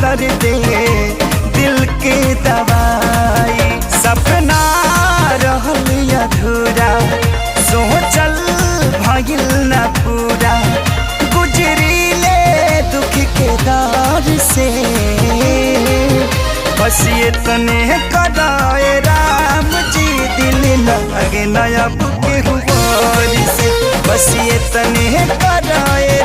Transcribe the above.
दर्दे दिल के दवाई। सपना रहल अधूरा सोचल भइल न पूरा, गुजरीले दुख के दौर से। बस ये तने कराए राम जी, दिल लगे नया बुके हुआ से। बस ये तने कराए